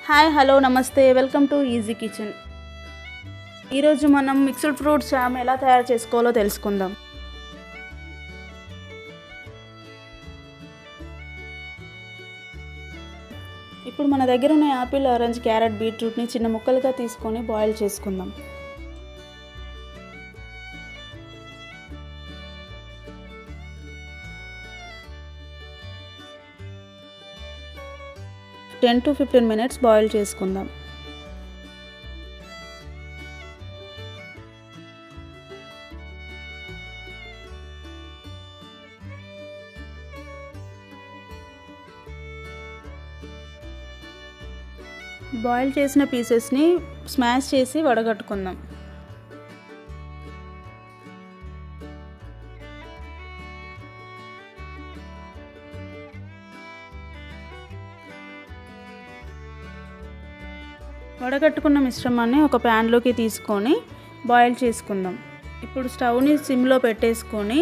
Hi hello నమస్తే welcome to easy kitchen. ఈరోజు మనం మిక్స్డ్ ఫ్రూట్ జామ్ ఎలా తయారు చేసుకోవాలో తెలుసుకుందాం. ఇప్పుడు మన దగ్గర ఉన్న యాపిల్, ఆరెంజ్, క్యారెట్, బీట్రూట్ని చిన్న ముక్కలుగా తీసుకొని బాయిల్ చేసుకుందాం. టెన్ టు 15 minutes బాయిల్ చేసుకుందాం. బాయిల్ చేసిన పీసెస్ని స్మాష్ చేసి వడగట్టుకుందాం. వడగట్టుకున్న మిశ్రమాన్ని ఒక ప్యాన్లోకి తీసుకొని బాయిల్ చేసుకుందాం. ఇప్పుడు స్టవ్ని సిమ్లో పెట్టేసుకొని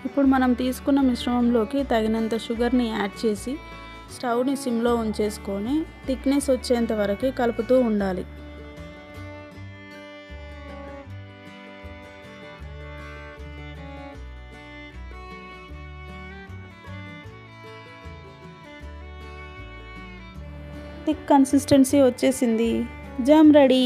ఇప్పుడు మనం తీసుకున్న మిశ్రమంలోకి తగినంత షుగర్ని యాడ్ చేసి స్టవ్ని సిమ్లో ఉంచేసుకొని థిక్నెస్ వచ్చేంత వరకు కలుపుతూ ఉండాలి. థిక్ కన్సిస్టెన్సీ వచ్చేసింది. Jam ready.